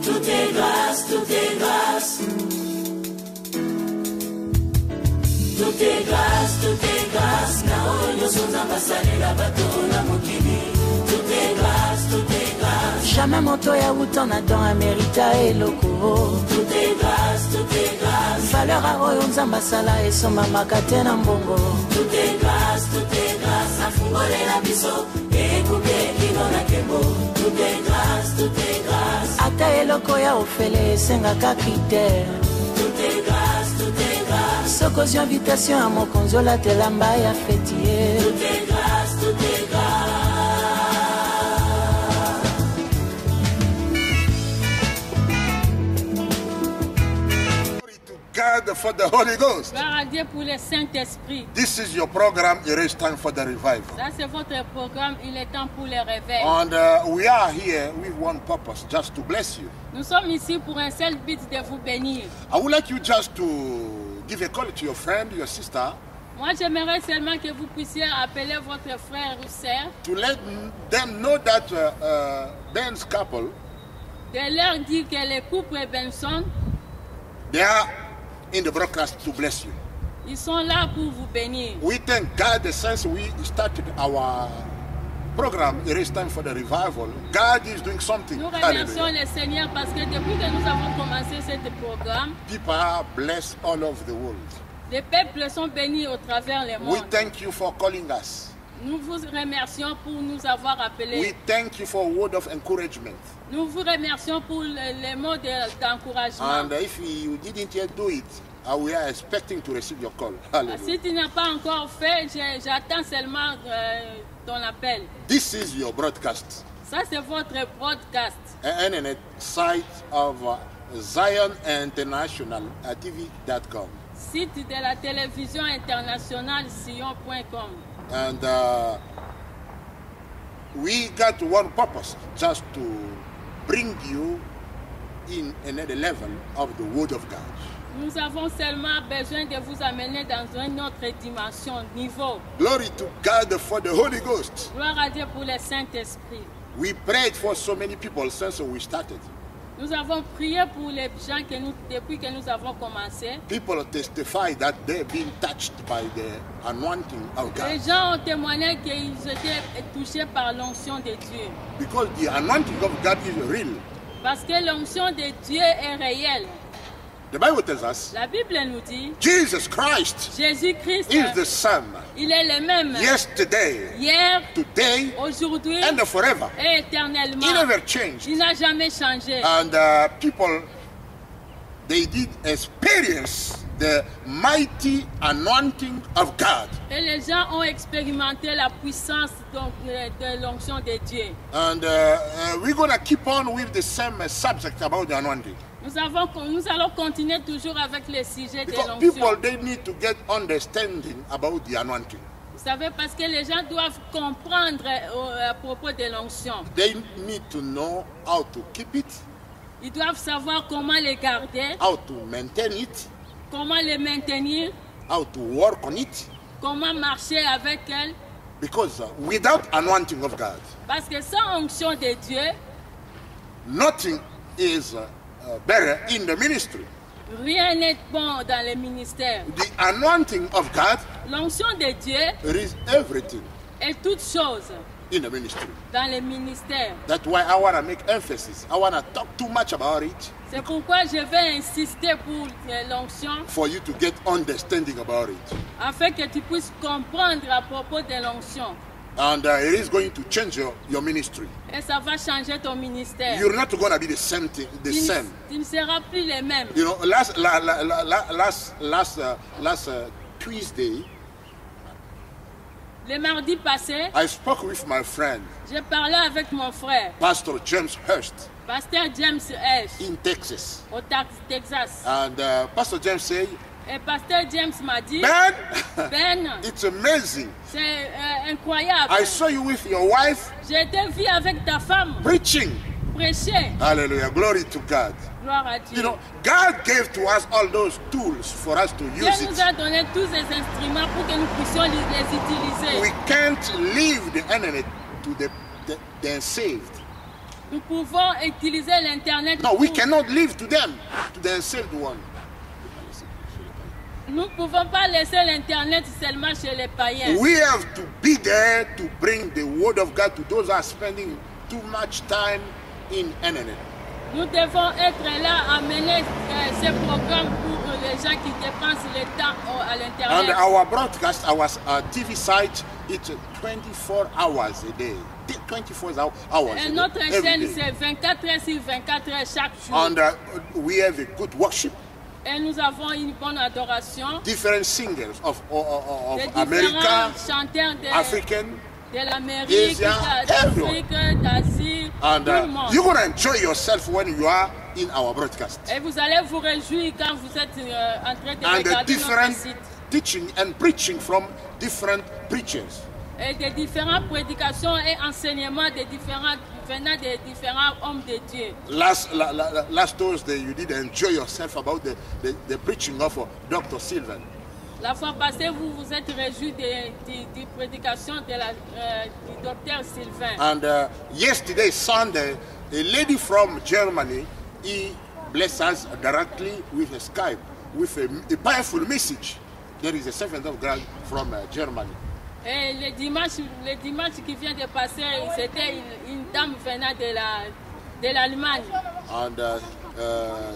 Tout est grâce, tout est grâce. Tout est grâce, tout est grâce. Naonyo Sunzamba Salela Batona Mokili. Tout est grâce, tout est grâce. Jamais moto ya utona dans Amerita et loko. Tout est grâce, tout est grâce. Valeur à Oyo Nzamba Sala et son mama katena mbongo. Tout est grâce, tout est grâce. Afungole la biso. Ekuke kino na kembo. Tout est grâce, tout est grâce. Ata eloko ya ofele senga kakite. Tout est grâce, tout est grâce. Sokozi invitation à mon konzola telamba ya fêtier. Tout est grâce, tout est grâce. God for the Holy Ghost. Gloire à Dieu pour le Saint-Esprit. This is your program. It is time for the revival. Ça c'est votre programme. Il est temps pour le réveil. And we are here with one purpose, just to bless you. Nous sommes ici pour un seul but de vous bénir. I would like you just to give a call to your friend, your sister, Moi, j'aimerais seulement que vous puissiez appeler votre frère ou sœur, to let them know that Ben's couple, de leur dire que le couple Benson, they are in the broadcast to bless you. ils sont là pour vous bénir. We thank God that since we started our program, it is time for the revival. God is doing something. Nous remercions Hallelujah. le Seigneur parce que depuis que nous avons commencé ce programme, People are blessed all over the world. les peuples sont bénis au travers le We monde. thank you for calling us. Nous vous remercions pour nous avoir We appelés. thank you for a word of encouragement. Nous vous remercions pour les mots d'encouragement. And if you didn't yet do it, we are expecting to receive your call. Si Hallelujah. tu n'as pas encore fait, j'attends seulement ton appel. This is your broadcast. Ça, c'est votre podcast. And a site of Zion International TV.com. Site de la télévision internationale Sion.com. And we got one purpose, just to bring you in another level of the Word of God. Nous avons seulement besoin de vous amener dans une autre dimension, niveau. Glory to God for the Holy Ghost. Gloire à Dieu pour le Saint-Esprit. We prayed for so many people since we started. Nous avons prié pour les gens depuis que nous avons commencé. People testify that they've been touched by the anointing of Les God. gens ont témoigné qu'ils étaient touchés par l'onction de Dieu. Because the anointing of God is real. Parce que l'onction de Dieu est réelle. The Bible tells us La Bible nous dit, Jesus Christ Jésus-Christ, is the same il est le même yesterday, hier, today, aujourd'hui and forever. et éternellement. He never changed. Il n'a jamais changé. And people, they did experience the mighty anointing of God. Et les gens ont expérimenté la puissance de l'onction de Dieu. And we're going to keep on with the same subject about the anointing. Nous allons continuer toujours avec le sujet de Because people, l'onction. they need to get understanding about the anointing. Vous savez, parce que les gens doivent comprendre à propos de l'onction. They need to know how to keep it, Ils doivent savoir comment les garder, how to maintain it, comment les maintenir, how to work on it. comment marcher avec elles. Because without anointing of God, Parce que sans onction de Dieu, nothing is better in the ministry. rien n'est bon dans le ministère. The anointing of God L'onction de Dieu is everything est toute chose in the ministry. dans le ministère. That's why I want to make emphasis. I want to talk too much about it C'est pourquoi je vais insister pour l'onction, for you to get understanding about it. afin que tu puisses comprendre à propos de l'onction. And it is going to change your ministry. Et ça va changer ton ministère. You're not going to be the same thing, the same. Tu ne seras plus les mêmes. You know, last Tuesday, Le mardi passé, I spoke with my friend, j'ai parlé avec mon frère, Pastor James Hurst, Pasteur James H, in Texas. au Texas. And Pastor James said, Et Pasteur James m'a dit, Ben, Ben, it's amazing. c'est incroyable. I saw you with your wife J'ai été vu avec ta femme preaching. prêcher. Hallelujah. Glory to God. Gloire à You Dieu. know, God gave to us all those tools for us to Dieu use nous it. a donné tous ces instruments pour que nous puissions les utiliser. We can't leave the enemy to the unsaved. Nous pouvons utiliser l'Internet. No, we cannot live to them, to the enslaved one. Nous ne pouvons pas laisser l'Internet seulement chez les païens. We have to be there to bring the word of God to those who are spending too much time in internet. Nous devons être là à mener ces programmes pour les gens qui dépensent le temps à And l'Internet. our broadcast, our TV site, it's 24 hours a day. 24 hours Et a notre day, every chaîne, day. c'est 24 heures sur 24 heures chaque jour. And we have a good worship. Et nous avons une bonne adoration. Different singers of Des différents America, chanteurs African, de l'Amérique, Asia, d'Afrique, d'Asie, and tout le monde. you're going to enjoy yourself when you are in our broadcast. Et vous allez vous réjouir quand vous êtes en train de And the regarder different notre site. teaching and preaching from different preachers. Et des différentes prédications et enseignements venant des différents hommes de Dieu. Last Thursday, you did enjoy yourself about the preaching of Dr. Sylvan. La fois passée, vous vous êtes réjouis des prédications du docteur Sylvain. And yesterday, Sunday, a lady from Germany, he blessed us directly with a Skype, with a powerful message. There is a servant of God from Germany. Et le dimanche qui vient de passer, c'était une dame venant de l'Allemagne, And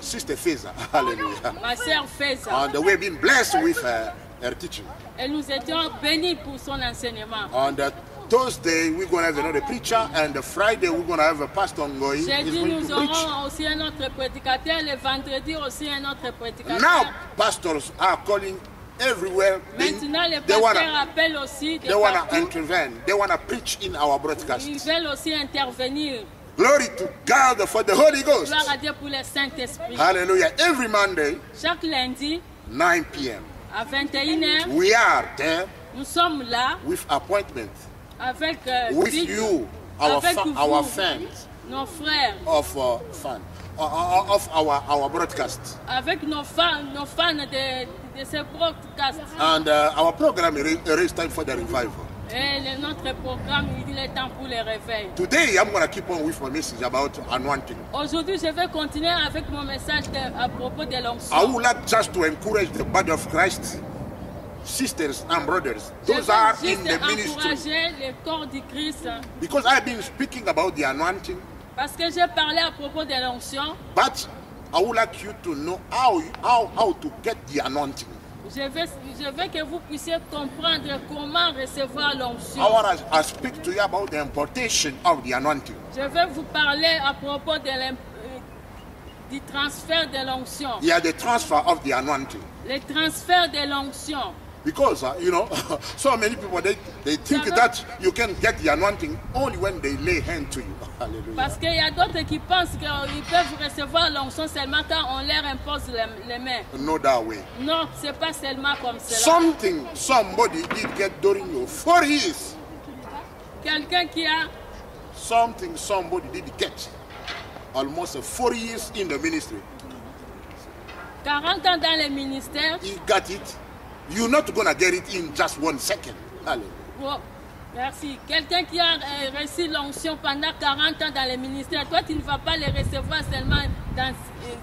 Sister Feza, hallelujah. ma sœur Feza. And we've been blessed with her teaching. Et nous étions bénis pour son enseignement. On Thursday, we're going to have another preacher, and Friday, we're going to have a pastor Ngoyi. He's Jeudi, going nous to preach. aurons aussi un autre prédicateur. Le vendredi aussi un autre prédicateur. Now, pastors are calling everywhere. Maintenant, les They wanna, pasteurs appellent aussi de they wanna partout. intervene. They want to preach in our broadcast. Ils veulent aussi intervenir. Glory to God for the Holy Ghost. Gloire à Dieu pour le Saint-Esprit. Hallelujah. Every Monday, Chaque lundi, 9 p.m., à 21h, we are there nous sommes là with appointment avec with Dieu, you, our avec vous, our fans nos frères, of of our broadcast. avec nos fans de ce broadcast. And our program is time for the revival. Et notre programme, il est temps pour le réveil. Today, I'm going to keep on with my message about anointing. Aujourd'hui, je vais continuer avec mon message à propos de I l'onction. would like just to encourage the body of Christ, sisters and brothers, Je those veux are in juste the ministry. encourager le corps du Christ Because I've been speaking about the anointing, parce que j'ai parlé à propos de l'onction. but I would like you to know how to get the anointing. Je veux que vous puissiez comprendre comment recevoir l'onction. I want to speak to you about the importation of the anointing. Je vais vous parler à propos du transfert de l'onction. Yeah, the transfer of the anointing. Le transfert de l'onction. Because, so many people, they think that you can get the anointing only when they lay hand to you. Hallelujah. Parce qu'il y a d'autres qui pensent qu'ils peuvent recevoir l'onction seulement quand on leur impose les mains. No that way. Non, c'est pas seulement comme cela. Somebody did get during your 4 years. Quelqu'un qui a Somebody did get almost 4 years in the ministry. 40 ans dans le ministère. He got it. You're not going to get it in just 1 second. Hallelujah. Oh, merci. Quelqu'un qui a reçu l'onction pendant 40 ans dans le ministère, toi tu ne vas pas le recevoir seulement dans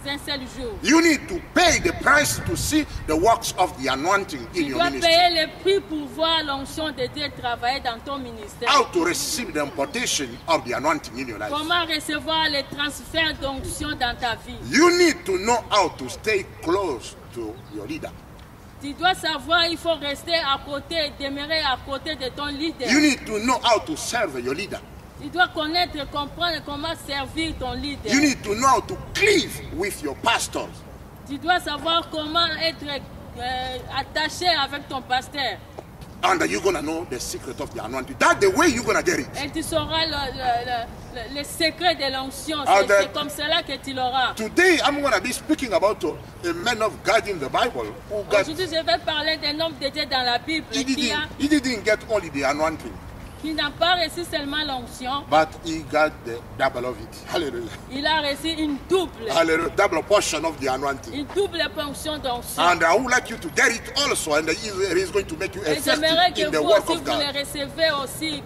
un seul jour. You need to pay the price to see the works of the anointing in Tu your dois ministry. payer le prix pour voir l'onction de Dieu travailler dans ton ministère. How to receive the importation of the anointing in your life. Comment recevoir le transfert d'onction dans ta vie? You need to know how to stay close to your leader. Tu dois savoir, il faut rester à côté, demeurer à côté de ton leader. You need to know how to serve your leader. Tu dois connaître et comprendre comment servir ton leader. You need to know how to cleave with your pastors. Tu dois savoir comment être attaché avec ton pasteur. And you're going to know the secret of the anointing. That's the way you're going to get it. Et tu sauras le secret de l'onction. And C'est comme cela que tu l'auras. Today, I'm going to be speaking about a man of God in the Bible who got, Aujourd'hui, je vais parler d'un homme de Dieu dans la Bible he didn't get only the anointing, qui n'a pas reçu seulement l'onction, but he got the double of it. Hallelujah. il a reçu une double Double portion of the anointing. ponction d'onction. And I would like you to get it also, and he is going to make you Et j'aimerais effective que in the vous work aussi, of vous le God. recevez aussi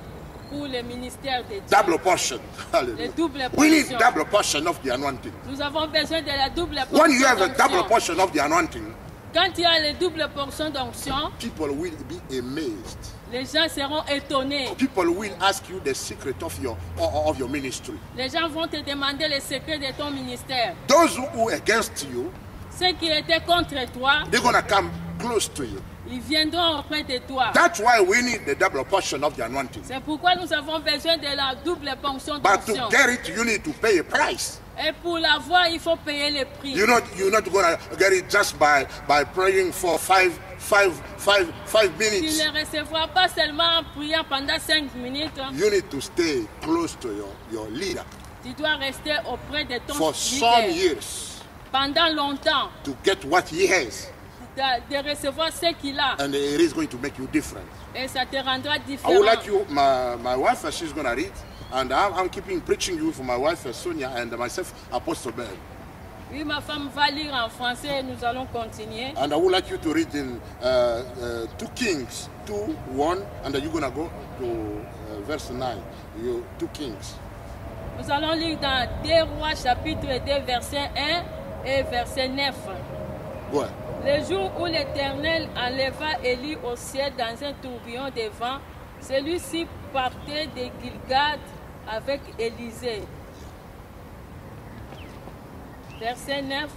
pour le ministère de Dieu. Double portion. Le Hallelujah. double We need portion. double portion of the anointing. Nous avons besoin de la double portion When you have a double d'onction. portion of the anointing, Quand il y a les doubles portions d'onction, people will be amazed. les gens seront étonnés. People will ask you the secret of your ministry. Les gens vont te demander les secrets de ton ministère. Those who are against you, Ceux qui étaient contre toi, they're gonna come close to you. ils viendront auprès de toi. That's why we need the double portion of the anointing. C'est pourquoi nous avons besoin de la double portion But to d'onction. get it, you need to pay a price. Et pour l'avoir, il faut payer le prix. You're not gonna get it just by praying for five Tu minutes. ne recevras pas seulement en priant pendant 5 minutes. You need to stay close to your leader Tu dois rester auprès de ton for some leader years pendant longtemps, to get what he has, de recevoir ce qu'il a. and it is going to make you different. Et ça te rendra I would différent. like you, my wife, she's gonna read, and I'm keeping preaching you for my wife Sonia and myself, Apostle Ben. Oui, ma femme va lire en français et nous allons continuer. And I would like you to read in 2 Kings 2:1, and then you're gonna go to verse 9. 2 Kings. Nous allons lire dans 2 Rois chapitre 2 verset 1 et verset 9. Go ahead. Le jour où l'Éternel enleva Élie au ciel dans un tourbillon de vent, celui-ci partait de Gilgad avec Élisée. Verset 9.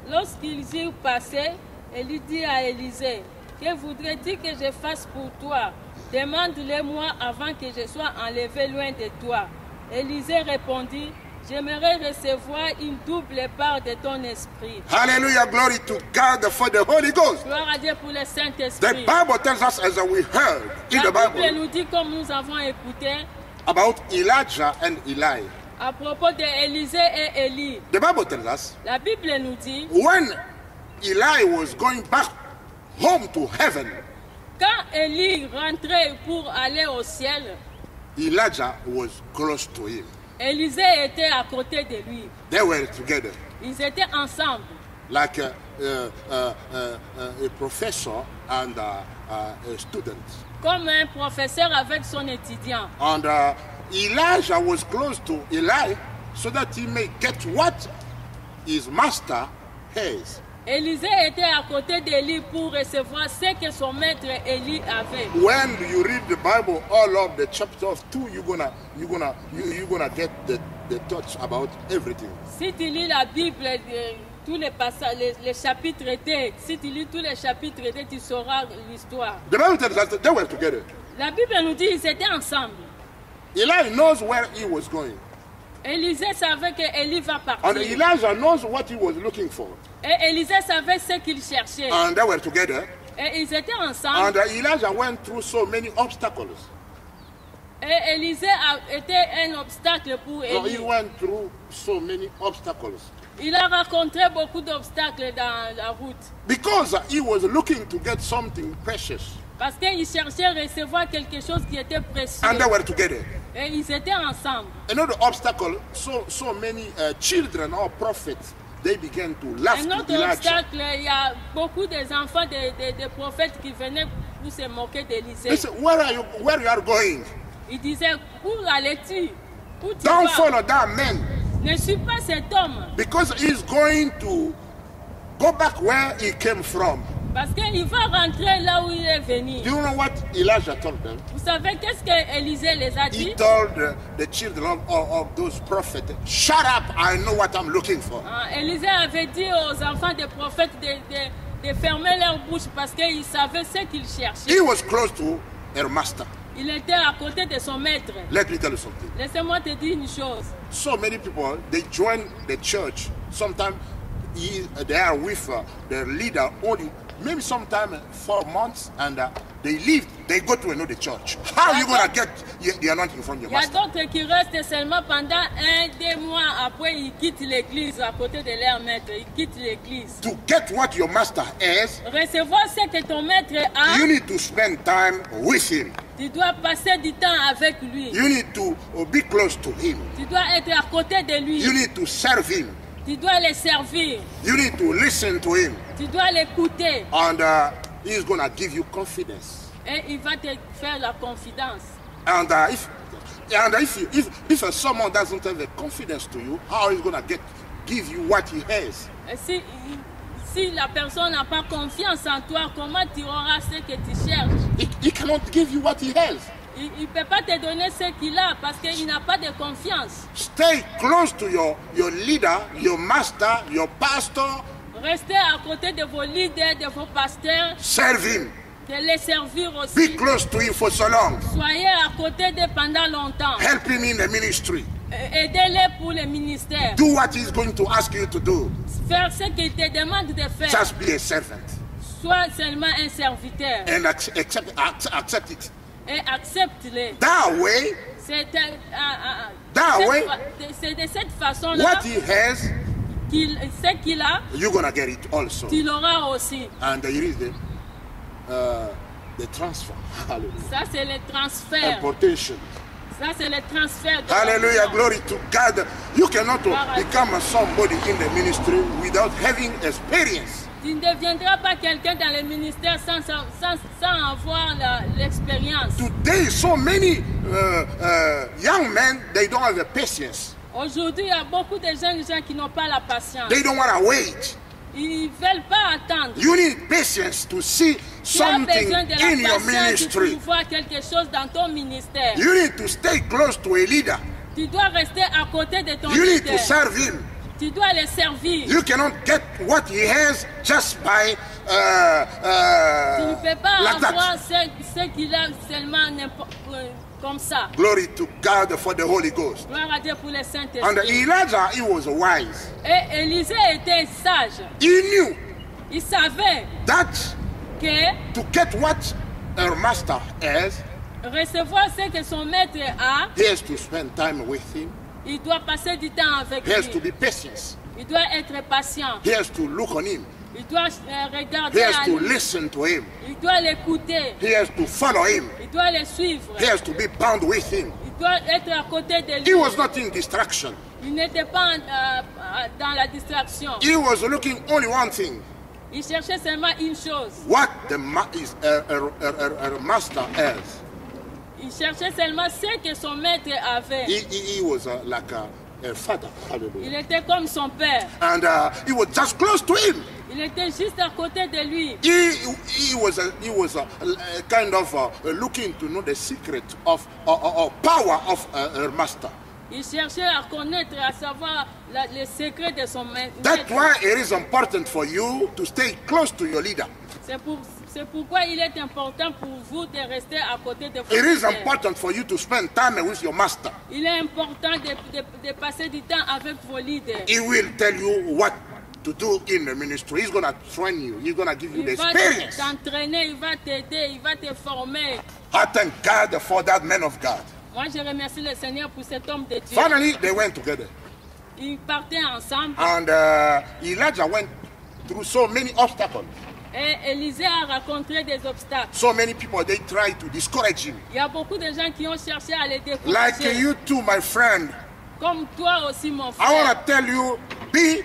Lorsqu'ils eurent passé, Élie dit à Élisée, que voudrais-tu que je fasse pour toi? Demande-le-moi avant que je sois enlevé loin de toi. Élisée répondit, j'aimerais recevoir une double part de ton esprit. Hallelujah, glory to God for the Holy Ghost. Gloire à Dieu pour le The Saint-Esprit. Bible tells us, as we heard in the La Bible Bible, nous dit, comme nous avons écouté, about Elijah and Eli. à propos d'Élisée et Élie. The Bible tells us, La Bible nous dit, when Eli was going back home to heaven, quand Élie rentrait pour aller au ciel, Elijah was close to him. Élisée était à côté de lui. They were together, Ils étaient ensemble, like a professor and a student. comme un professeur avec son étudiant. And Elijah was close to Eli so that he may get what his master has. Élisée était à côté d'Élie pour recevoir ce que son maître Élie avait. When you read the Bible, all of the chapter of 2, you're gonna get the thoughts about everything. Si tu lis la Bible, tous les passages, les chapitres 2, si tu lis tous les chapitres 2, tu sauras l'histoire. The Bible tells us that they were together. La Bible nous dit qu'ils étaient ensemble. Eli knows where he was going, Élisée savait que Élie va and partir. Elijah knows what he was looking for, Et Élisée savait ce qu'il cherchait. and they were together. Et ils étaient And ensemble. Elijah went through so many obstacles. Et Élisée a été un obstacle pour So he Élie. went through so many obstacles Il a rencontré beaucoup d'obstacles dans la route. because he was looking to get something precious, Parce qu'il cherchait à recevoir quelque chose qui était précieux. and they were together. Et ils étaient ensemble. Another obstacle, so many children or prophets, they began to laugh Un to autre Elijah. obstacle, il y a beaucoup des enfants des prophètes qui venaient pour se moquer d'Élisée. They said, where you are going? Ils disaient, où allais-tu? Où tu Don't vas? follow that man, Ne suis pas cet homme. because he's going to go back where he came from. Parce qu'il va rentrer là où il est venu. Do you know what Elijah told them? Vous savez qu'est-ce que Élisée les a He dit? told the children of those prophets, shut up, I know what I'm looking for. Élisée avait dit aux enfants des prophètes de fermer leur bouche parce qu'ils savaient ce qu'ils cherchaient. He was close to her master. Il était à côté de son maître. Let me tell you something. Laissez-moi te dire une chose. So many people, they join the church. Sometimes they are with their leader only, maybe sometimes 4 months, and they leave. They go to another church. How are you going to get the anointing from your Il y a master? d'autres qui restent seulement pendant 1-2 mois. Après, ils quittent l'église à côté de leur maître. Ils quittent l'église. To get what your master has, Recevoir ce que ton maître a, you need to spend time with him. tu dois passer du temps avec lui. You need to be close to him. Tu dois être à côté de lui. You need to serve him. Tu dois le servir. You need to listen to him. Tu dois l'écouter. And he's going to give you confidence. Et il va te faire la confidence. And if someone doesn't have the confidence to you, how is going to give you what he has? Si la personne n'a pas confiance en toi, comment tu auras ce que tu cherches? He cannot give you what he has. Il ne peut pas te donner ce qu'il a parce qu'il n'a pas de confiance. Stay close to your leader, your master, your pastor. Restez à côté de vos leaders, de vos pasteurs. Serve him. De les servir aussi. Be close to him for so long. Soyez à côté d'eux pendant longtemps. Help him in the ministry. Aidez-les pour le ministère. Do what he's going to ask you to do. Faire ce qu'il te demande de faire. Just be a servant. Sois seulement un serviteur. And accept it. Et accepte-le. That way. C'est de cette façon-là. What he has. Ce qu'il a. You're gonna get it also. Tu l'auras aussi. And here is the transfer. Hallelujah. Ça c'est le transfert. Importation. Ça c'est le transfert. Hallelujah, glory to God. You cannot become somebody in the ministry without having experience. Tu ne deviendras pas quelqu'un dans le ministère sans avoir l'expérience. Today, so many young men, they don't have the patience. Aujourd'hui, il y a beaucoup de jeunes gens qui n'ont pas la patience. They don't want to wait. Ils ne veulent pas attendre. You need patience to see something in your ministry. Tu vois quelque chose dans ton ministère. You need to stay close to a leader. Tu dois rester à côté de ton You leader. need to serve him. Tu dois le servir. You cannot get what he has just by tu ne peux pas like avoir ce qu'il a seulement comme ça. Glory to God for the Holy Ghost. Gloire à Dieu pour le Saint-Esprit. And Elijah, he was wise. Et Élisée était sage. He knew. Il savait that que to get what her master has, recevoir ce que son maître a, he has to spend time with him. Il doit passer du temps avec he lui. Has to be patient. Il doit être patient. He has to look on him. Il doit regarder he has à to lui. Listen to him. Il doit l'écouter. He has to follow him. Il doit le suivre. He has to be bound with him. Il doit être à côté de lui. He was not in distraction. Il n'était pas dans la distraction. He was looking only one thing. Il cherchait seulement une chose. What her master has. Il cherchait seulement ce que son maître avait. He was like a father. Hallelujah. Il était comme son père. And he was just close to him. Il était juste à côté de lui. He was kind of looking to know the secret of power of her master. Il cherchait à connaître, à savoir le secret de son maître. That's why it is important for you to stay close to your leader. C'est pourquoi il est important pour vous de rester à côté de votre It is leader. important for you to spend time with your master. Il est important de passer du temps avec vos leaders. He will tell you what to do in the ministry. He's going to train you. He's going to give you the experience. Il va t'entraîner, il va t'aider, il va te former. I thank God for that man of God. Moi, je remercie le Seigneur pour cet homme de Dieu. Finally, they went together. Ils partaient ensemble. And Elijah went through so many obstacles. Et Élisée a rencontré des obstacles. So many people, they try to discourage him. Il y a beaucoup de gens qui ont cherché à le décourager. Like you too, my friend. Comme toi aussi, mon frère. I want to tell you, be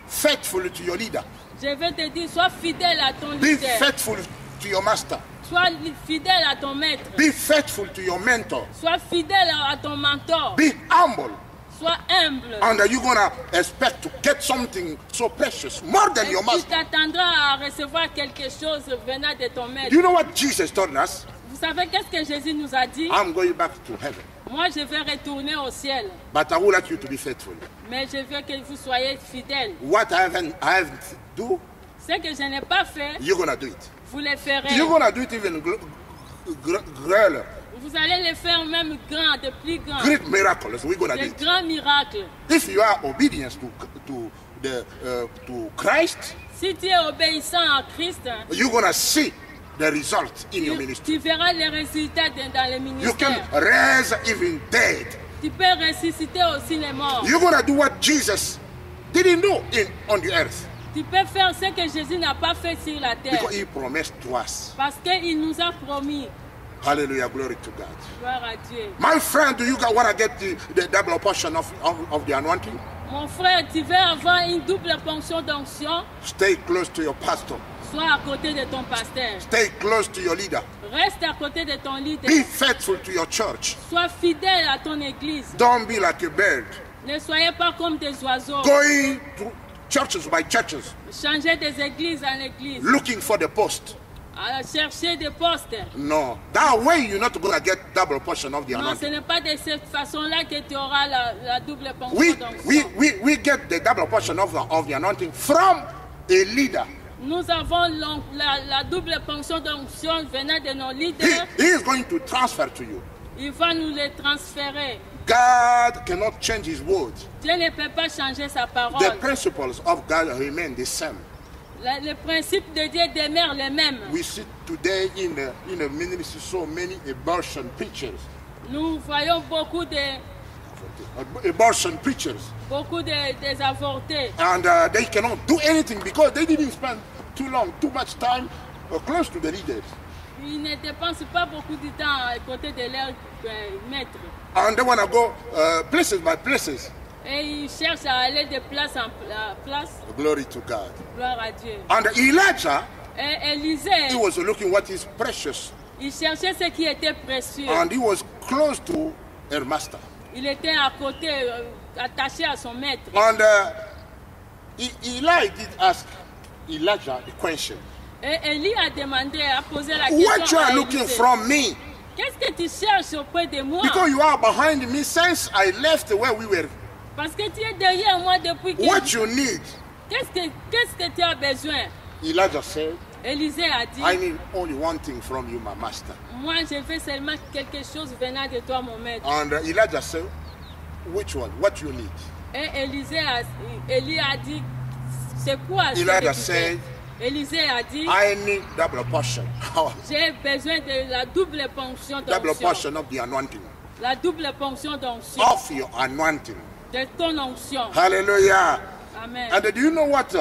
faithful to your leader. Je vais te dire, sois fidèle à ton Be leader. faithful to your master. Sois fidèle à ton maître. Be faithful to your mentor. Sois fidèle à ton mentor. Be humble. Sois humble. And you're going to expect to get something so precious, more than your Tu master. t'attendras à recevoir quelque chose venant de ton maître. You know what Jesus told us? Vous savez qu'est-ce que Jésus nous a dit? I'm going back to heaven. Moi, je vais retourner au ciel. But I would like you to be faithful. Mais je veux que vous soyez fidèles. What I haven't do, Ce que je n'ai pas fait, you're going to do it. vous le ferez. You're going to do it even greater. Vous allez le faire même grand, de plus grand. Great miracles, we're going to do De it. grands miracles. If you are obedient to Christ, Si tu es obéissant à Christ, you're going to see the result in your ministry. tu verras les résultats dans le You can ministère. raise even dead. Tu peux ressusciter aussi les morts. You're going to do what Jesus didn't do on the earth. Tu peux faire ce que Jésus n'a pas fait sur la terre. Because he promised to us. Parce qu'il nous a promis. Hallelujah, glory to God. Gloire à Dieu. My friend, do you want to get the double portion of the anointing? Mon frère, tu veux avoir une double ponction d'onction? Stay close to your pastor. Sois à côté de ton pasteur. Stay close to your leader. Reste à côté de ton leader. Be faithful to your church. Sois fidèle à ton église. Don't be like a bird, Ne soyez pas comme des oiseaux. going to churches by churches, Changez des églises en église. looking for the post. À chercher des postes. No, that way you're not going to get double portion of the Non, ce anointing. n'est pas de cette façon-là que tu auras la double We, fonction d'onction. we get the double portion of the anointing from a leader. Nous avons la double fonction d'onction venant de nos leaders. He is going to transfer to you. Il va nous les transférer. God cannot change his word. Dieu ne peut pas changer sa The parole. principles of God remain the same. Le principe de Dieu demeure le même. We see today in the ministry so many abortion preachers. Nous voyons beaucoup Abortion preachers. des avortés. And they cannot do anything because they didn't spend too much time close to the leaders. Ils ne dépensent pas beaucoup de temps à côté de leur maître. And they want to go places by places. Et ils cherchent à aller de place en place. Glory to God. Gloire à Dieu. And Elijah, Et Élisée, he was looking what is precious. il cherchait ce qui était précieux. And he was close to her master. Il était à côté, attaché à son maître. And Eli did ask Elijah the question. Et Élie a demandé, a posé la question What you are à looking Élisée. from me? Qu'est-ce que tu cherches auprès de moi? Because you are behind me since I left where we were. Parce que tu es derrière moi depuis que... What you need? Qu'est-ce que tu as besoin? Elijah said, Élisée a dit, I need only one thing from you, my master. moi je veux seulement quelque chose venant de toi, mon maître. And Elijah said, which one? What you need? Et Élie a dit, c'est quoi ce que Elijah tu veux? said, Élisée a dit, I need double portion. j'ai besoin de la double ponction Double d'onction. portion of the anointing. La double ponction d'onction. Of your anointing. De ton onction. Hallelujah. Amen. And do you know what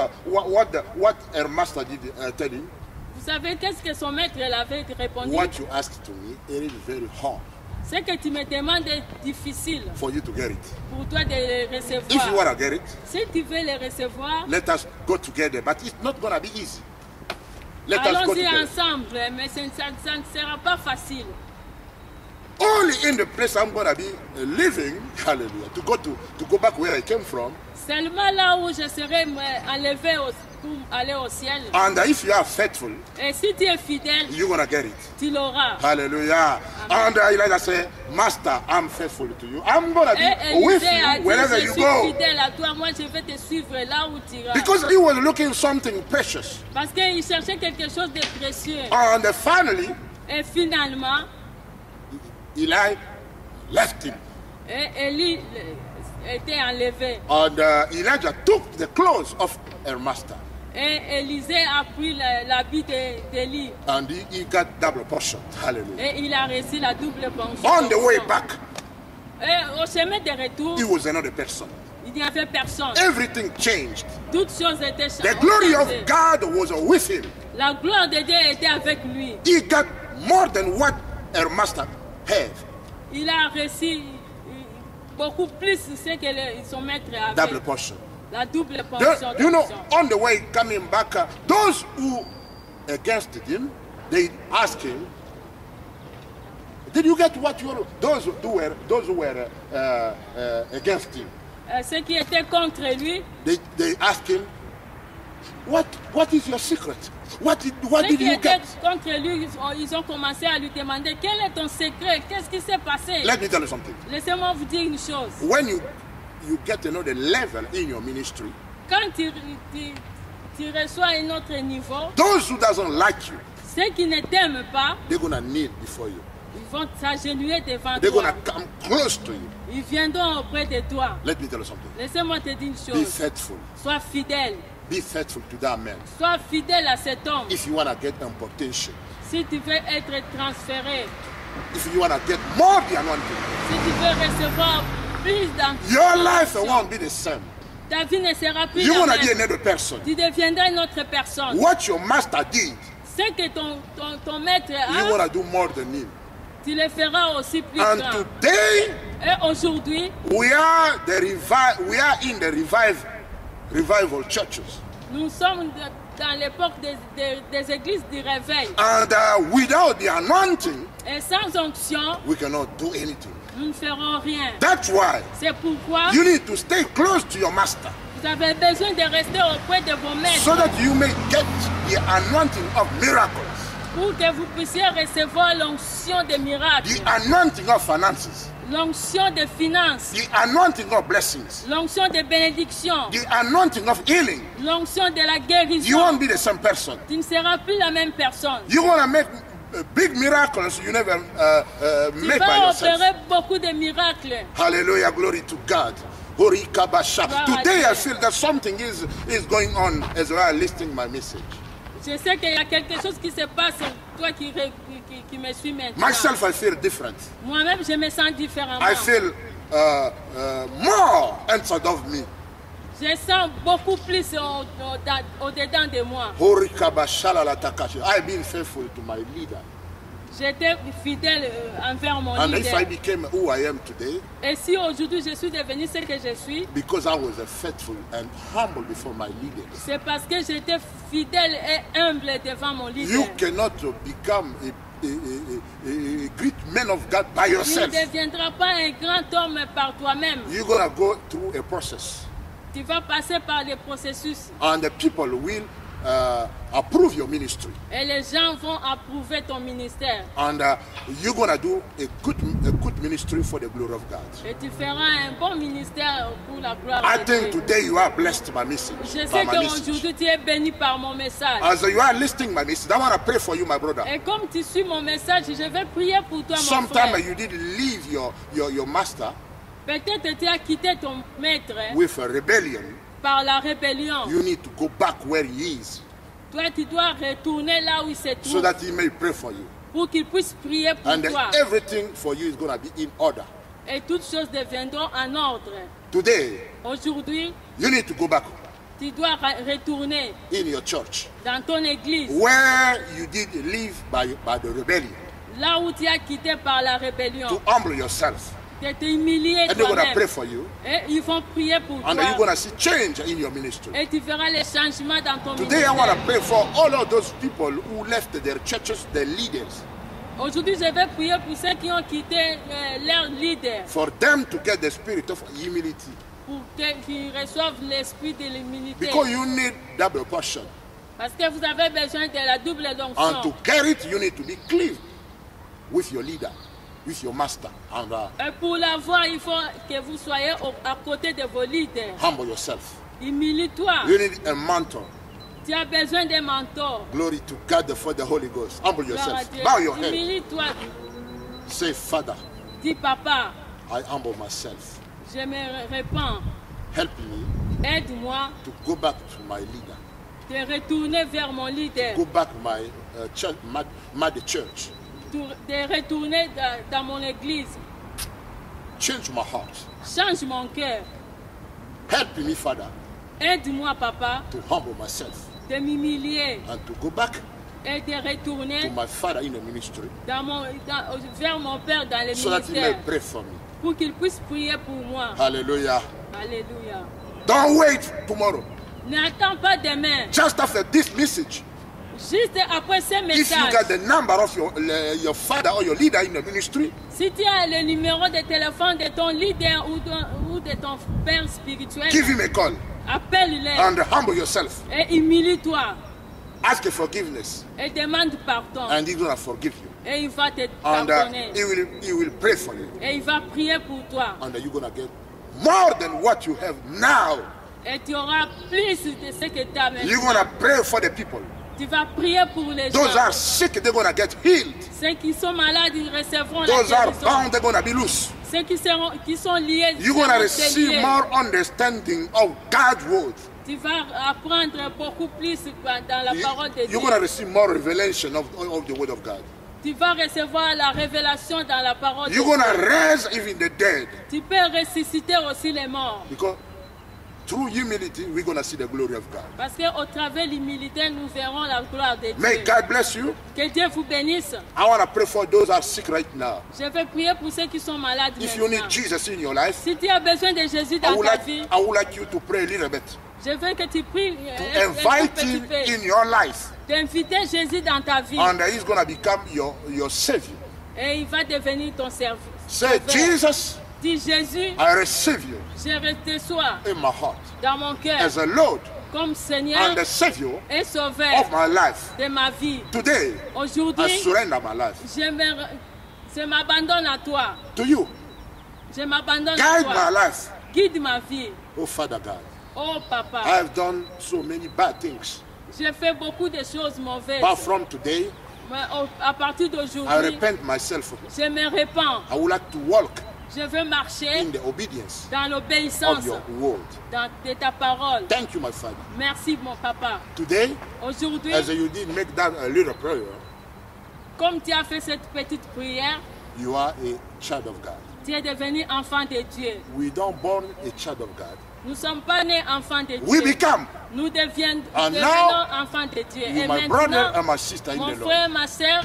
her master did tell him? Vous savez qu'est-ce que son maître elle avait répondu? What you asked to me, it is very hard Ce que tu me demandes est difficile for you to get it. pour toi de les If you recevoir. want to get it, Si tu veux les recevoir, let us go together. But it's not going to be easy. Let us go allons-y together. ensemble, mais ça ne sera pas facile. Only in the place I'm going to be living, hallelujah, to go back where I came from. Seulement là où je serai enlevé pour aller au ciel. And if you are faithful, Et si tu es fidèle, you're going to get it. tu l'auras. Hallelujah. And Elijah said, Master, I'm faithful to you. I'm going to Et be with Élisée a you dit, wherever je you suis go. fidèle à toi, moi je vais te suivre là où tu iras. Because he was looking something precious. Parce qu'il cherchait quelque chose de précieux. And finally, Et finalement, Eli left him. Élie était enlevé. And Elijah took the clothes of her master. Et Élisée a pris l'habit d'Élie. And he got double portion. Hallelujah. Et il a reçu la double ponction. On the way back, Et au chemin de retour, he was another person. il n'y avait personne. Everything changed. Toutes choses étaient The changées. glory of God was with him. La gloire de Dieu était avec lui. He got more than what her master had. Il a reçu beaucoup plus de ce que son maître avait. Double portion. La double ponction. You know, d'onction. on the way coming back, those who against him, they asked him, "Did you get what you were?" Those who were against him, Ceux qui étaient contre lui, they asked him, "What is your secret? What ceux did qui you étaient get?" contre lui, ils ont commencé à lui demander quel est ton secret, qu'est-ce qui s'est passé. Let me tell you something. Laissez-moi vous dire une chose. When you get to know the level in your ministry, Quand tu reçois un autre niveau, those who doesn't like you, ceux qui ne t'aiment pas, they're gonna kneel before you. ils vont s'agenouiller devant They're toi. gonna come close to you. Ils viendront auprès de toi. Let me tell you something. Laissez-moi te dire une Be chose. faithful. Sois fidèle. Be faithful to that man. Sois fidèle à cet homme. If you wanna get importation, Si tu veux être transféré, if you wanna get more the anointing, si tu veux recevoir plus your life d'onction, won't be the same. ta vie ne sera plus You la wanna be même. another person. Tu deviendras une autre personne. What your master did, Ce que ton maître you a, wanna do more than him. tu le feras aussi plus And grand. today Et aujourd'hui, we are in the revival churches. nous sommes dans l'époque des églises du réveil. And without the anointing, Et sans onction, we cannot do anything. nous ne ferons rien. That's why C'est pourquoi you need to stay close to your master vous avez besoin de rester auprès de vos maîtres so that you may get the anointing of miracles, pour que vous puissiez recevoir l'onction des miracles, the anointing of finances, l'onction des finances, the anointing of blessings, l'onction des bénédictions, the anointing of healing. l'onction de la You guérison. won't be the same person. Tu ne seras plus la même personne. You want to make big miracles you never Tu make by vas yourself. opérer beaucoup de miracles. Hallelujah, glory to God. Horikabasha. Gloire à Today Dieu. I feel that something is going on as well listening my message. Je sais qu'il y a quelque chose qui se passe, toi qui me suis maintenant. Myself, I feel different. Moi-même, je me sens différemment. I feel more inside of me. Je sens beaucoup plus au-dedans de moi. Horikabashalatakashi. I've been faithful to my leader. J'étais fidèle envers mon And if I leader. became who I am today, Et si aujourd'hui je suis devenu ce que je suis, because I was faithful and humble before my leaders. c'est parce que j'étais fidèle et humble devant mon leader. You cannot become a great man of God by Tu ne yourself. deviendras pas un grand homme par toi-même. You're going to go through a process. Tu vas passer par des processus And the people will approve your ministry. et les gens vont approuver ton ministère. And you're going to do a good ministry for the glory of God. Et tu feras un bon ministère pour la gloire I de think Dieu. today you are blessed by message. Je By sais my message. qu'aujourd'hui tu es béni par mon message. As you are listening my message, I want to pray for you, my brother. Et comme tu suis mon message, je vais prier pour toi, mon Sometimes frère. you did leave your master Peut-être tu as quitté ton maître with a rebellion. par la rébellion. You need to go back where he is Toi, tu dois retourner là où il se so trouve that he may pray for you. pour qu'il puisse prier pour And toi. everything for you is going to be in order. Et toutes choses deviendront en ordre. Today, Aujourd'hui, you need to go back tu dois retourner in your church dans ton église, where you did leave by the rebellion, là où tu as quitté par la rébellion, to humble yourself. de t'humilier And they're going to pray toi-même. for you. Et ils vont prier pour And you're going toi. to see change in your ministry. Et tu verras les changements dans ton Today, I want ministère. to pray for all of those people who left their churches, their leaders, Aujourd'hui, je vais prier pour ceux qui ont quitté leur leader, for them to get the spirit of humility. pour qu'ils reçoivent l'esprit de l'humilité. Because you need double portion. Parce que vous avez besoin de la double And onction. to get it, you need to be clean with your leader, with your master, and Et pour l'avoir, il faut que vous soyez à côté de vos leaders. humble yourself. Humilie-toi. You need a mentor. Tu as besoin d'un mentor. Glory to God for the Holy Ghost. Humble Gloire à yourself. Dieu. Bow your head. Humilie-toi. Say, Father, Dis, papa, I humble myself. je me répands. Help me Aide-moi to go back to my leader. de retourner vers mon leader. Go back my church, my church. De retourner dans mon église. Change my heart. Change mon cœur. Help me, Father, Aide-moi, papa, to humble myself de m'humilier and to go back et de retourner to my Father in the ministry vers mon Père dans le so that He may ministère pray for me. pour qu'il puisse prier pour moi. Hallelujah. Alléluia. Don't wait tomorrow. N'attends pas demain. Just after this message, Juste après ce if you message, got the number of your father or your leader in the ministry, si tu as le numéro de téléphone de ton leader ou de ton père spirituel, give him a call appelle-les and humble yourself. et humilie-toi Ask for forgiveness et demande pardon. and He's going to forgive you. Et il va te And pardonner. he will pray for you. Et il va prier pour toi. And you're going to get more than what you have now. Et tu auras plus de ce que tu as You're maintenant. going to pray for the people. Tu vas prier pour les Those gens. are sick, they're going to get healed. Ceux qui sont malades, ils recevront la Those are guérison. bound, they're going to be loose. Ceux qui sont liés, You're going to seront receive liés. more understanding of God's word. Tu vas apprendre beaucoup plus dans la parole de Dieu. You're going to receive more revelation of the word of God. Tu vas recevoir la révélation dans la parole de You're going to Dieu. raise even the dead. Tu peux ressusciter aussi les morts. Because through humility, we're going to see the glory of God. Parce qu'au travers de l'humilité, nous verrons la gloire de May Dieu. God bless you. Que Dieu vous bénisse. I want to pray for those who are sick right now. Je vais prier pour ceux qui sont malades If you need maintenant. Jesus in your life, Si tu as besoin de Jésus I dans would ta vie, like you to pray a little bit. Je veux que tu pries to invite him in your life. d'inviter Jésus dans ta vie. And he's going to become your savior. Et il va devenir ton service. Say, Jesus, Dis Jésus, I receive you je reçois in my heart dans mon cœur as a Lord comme Seigneur and the Savior et Sauveur of my life. de ma vie. Today, I Aujourd'hui, surrender my life je m'abandonne à toi. to you. Je m'abandonne à Guide my toi. life. Guide ma vie. Oh, Father God, Oh papa, I have done so many bad things. j'ai fait beaucoup de choses mauvaises. But from today, Mais à partir I d'aujourd'hui, repent myself. je me répands. I would like to walk Je veux marcher in the obedience dans of l'obéissance your word. de ta parole. Thank you, my Father. Merci mon papa. Today, Aujourd'hui, as you did make that a little prayer, comme tu as fait cette petite prière, you are a child of God. tu es devenu enfant de Dieu. We don't born a child of God. Nous ne sommes pas nés enfants de We Dieu. become. Nous devenons And now, enfants de Dieu. You, Et my brother maintenant, and my sister in mon the Lord. frère, ma soeur,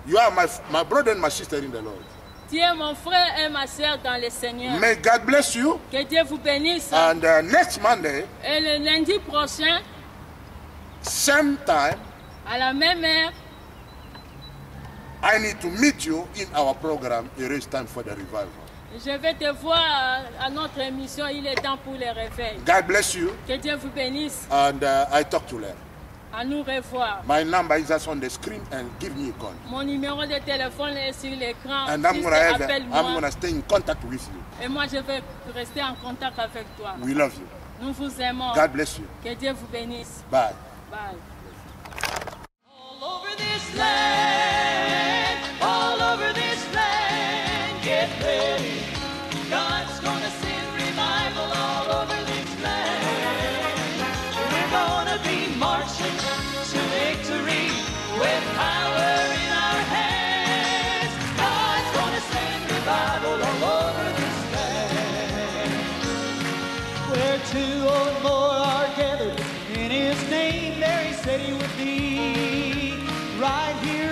You are my brother and my sister in the Lord. tu es mon frère et ma soeur dans le Seigneur. May God bless you. Que Dieu vous bénisse. And next Monday, Et le lundi prochain, same time, à la même heure, I need to meet you in our program. It is time for the revival. je vais te voir à notre émission. Il est temps pour le réveil. God bless you. Que Dieu vous bénisse. And I talk to you later. À nous revoir. My number is just on the screen and give me a call. Mon numéro de téléphone est sur l'écran. And I'm Juste I'm appelle-moi. gonna stay in contact with you. Et moi, je vais rester en contact avec toi. We love you. Nous vous aimons. God bless you. Que Dieu vous bénisse. Bye. Bye. All over this land, all over this land, get ready. God's gonna send revival all over this land. We're gonna be marching to victory with power in our hands. God's gonna send revival all over this land. Where two or more are gathered in His name, there He said He would be. Right here